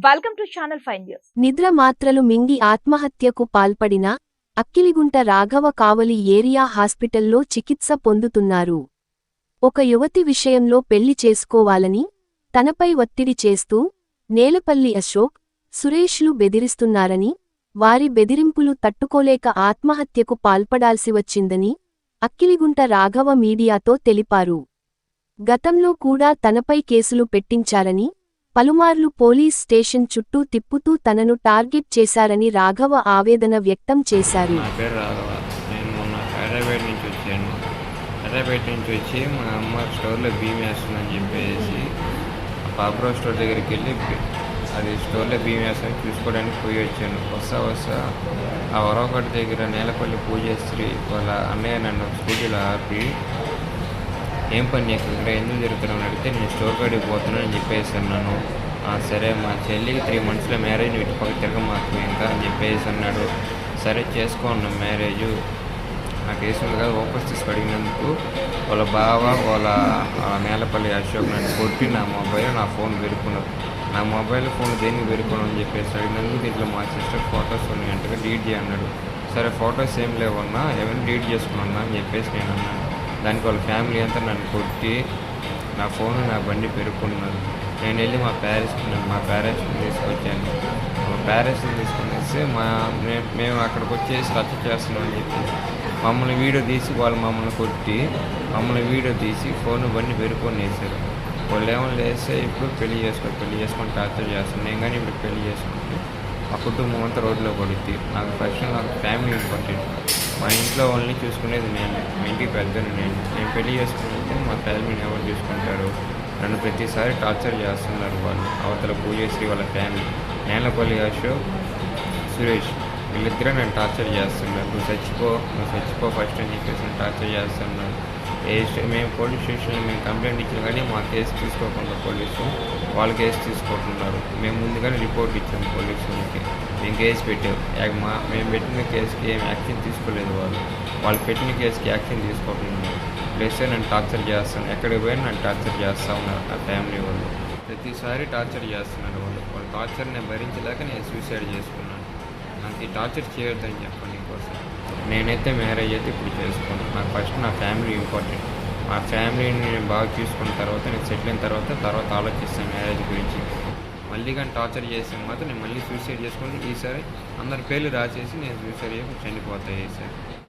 Welcome to channel 5 news. నిద్ర మాత్రలు మింగి ఆత్మహత్యకు పాల్పడిన అక్కిలిగుంట రాఘవ కావలి ఏరియా హాస్పిటల్లో చికిత్స పొందుతున్నారు. ఒక యువతి విషయంలో పెళ్లి చేసుకోవాలని తనపై ఒత్తిడి చేస్తూ నేలపల్లి అశోక్, సురేష్లు బెదిరిస్తున్నారని, వారి బెదిరింపులు తట్టుకోలేక ఆత్మహత్యకు పాల్పడాల్సి వచ్చిందని అక్కిలిగుంట రాఘవ మీడియాతో తెలిపారు. గతంలో కూడా తనపై కేసులు పెట్టించారని, పలుమార్లు పోలీస్ స్టేషన్ చుట్టూ తిప్పుతూ తనను టార్గెట్ చేశారని రాఘవ ఆవేదన వ్యక్తం చేశారు. నా పేరు రాఘవ. నేను మొన్న హైదరాబాద్ నుంచి వచ్చాను. హైదరాబాద్ నుంచి వచ్చి మా అమ్మ స్టోర్లో బియ్యం వేస్తుందని చెప్పేసి పాపరావు స్టోర్ దగ్గరికి వెళ్ళి అది స్టోర్లో బియ్యం వేస్తామని చూసుకోవడానికి పోయి వచ్చాను. వస్తా ఆ వరవగడ్డ దగ్గర నేలపల్లి పూజేశ్రీ వాళ్ళ అన్నయ్య నన్ను స్కూటీలో ఆపి, ఏం పని నీకు ఇక్కడ ఎందుకు జరుగుతున్నావు అడిగితే, నేను స్టోర్ కాడికి పోతున్నాను అని చెప్పేసి అన్నాను. సరే మా చెల్లికి 3 monthsలో మ్యారేజ్ ఇటు పక్క తిరగమాకు ఇంకా అని చెప్పేసి అన్నాడు. సరే చేసుకో అన్నాం మ్యారేజ్. ఆ కేసులు కాదు వాపస్ తీసుకు అడిగినందుకు వాళ్ళ బావ వాళ్ళ నేలపల్లి అశోక్ నన్ను కొట్టి నా మొబైల్ నా ఫోన్ పెరుకున్నారు. నా మొబైల్ ఫోన్ దేనికి పెరుకున్నాను అని చెప్పేసి అడిగినందుకు దీంట్లో మా సిస్టర్ ఫొటోస్ ఉన్నాయంటగా డిలీట్ చేయన్నాడు. సరే ఫొటోస్ ఏం లేవన్నా, ఏమైనా డిలీట్ చేసుకున్నా అని చెప్పేసి నేను అన్నాను. దానికి వాళ్ళ ఫ్యామిలీ అంతా నన్ను కొట్టి నా ఫోన్ నా బండి పెరుక్కున్నారు. నేను వెళ్ళి మా పేరెంట్స్ని తీసుకొచ్చాను. మా పేరెంట్స్ని తీసుకుని వస్తే మేము అక్కడికి వచ్చేసి రచ్చ చేస్తున్నాం అని చెప్పేసి మమ్మల్ని వీడియో తీసి వాళ్ళు మమ్మల్ని కొట్టి వీడియో తీసి ఫోన్ బండి పెరుక్కొని వేశారు. వాళ్ళు ఏమైనా లేస్తే ఇప్పుడు పెళ్లి చేసుకొని టార్చర్ చేస్తాను. నేను కానీ ఇప్పుడు పెళ్లి చేసుకుంటే మా కుటుంబం అంతా రోడ్లో పడుద్ది. నాకు ఫస్ట్ నాకు ఫ్యామిలీ ఇంపార్టెంట్. మా ఇంట్లో వాళ్ళని చూసుకునేది నేను, మా ఇంటికి పెద్దను నేను పెళ్లి చేసుకుంటే మా ఫ్యామిలీని ఎవరు చూసుకుంటారు? నన్ను ప్రతిసారి టార్చర్ చేస్తున్నారు వాళ్ళు. అవతల పూజేశ్రీ వాళ్ళ ఫ్యామిలీ, నేలపల్లి అశోక్, సురేష్ వీళ్ళిద్దరే నన్ను టార్చర్ చేస్తున్నారు. నువ్వు చచ్చిపో ఫస్ట్ అని చెప్పేసి నన్ను టార్చర్ చేస్తున్నారు. మేము పోలీస్ స్టేషన్లో మేము కంప్లైంట్ ఇచ్చాం కానీ మా కేసు తీసుకోకుండా పోలీసు వాళ్ళు కేసు తీసుకుంటున్నారు. మేము ముందుగానే రిపోర్ట్ ఇచ్చాము పోలీసులకి. మేము కేసు పెట్టాం. మేము పెట్టిన కేసుకి ఏం యాక్షన్ తీసుకోలేదు. వాళ్ళు పెట్టిన కేసుకి యాక్షన్ తీసుకుంటున్నారు. ప్లస్ నన్ను టార్చర్ చేస్తాను. ఎక్కడికి పోయినా నన్ను టార్చర్ చేస్తూ ఉన్నారు. నా ఫ్యామిలీ వాళ్ళు ప్రతిసారి టార్చర్ చేస్తున్నారు. వాళ్ళ టార్చర్ నేను భరించలేక నేను సూసైడ్ చేసుకున్నాను. నాకు ఈ టార్చర్ చేయొద్దని చెప్పండి కోసం. నేనైతే మ్యారేజ్ అయితే ఇప్పుడు చేసుకోను. నాకు ఫస్ట్ నా ఫ్యామిలీ ఇంపార్టెంట్. మా ఫ్యామిలీని నేను బాగా చూసుకున్న తర్వాత నేను సెటిల్ అయిన తర్వాత ఆలోచిస్తాను మ్యారేజ్ గురించి. మళ్ళీ కానీ టార్చర్ చేస్తే మాత్రం నేను మళ్ళీ సూసైడ్ చేసుకుని ఈసారి అందరి పేర్లు రాసేసి నేను సూసైడ్ చేసి చనిపోతాయి ఈసారి.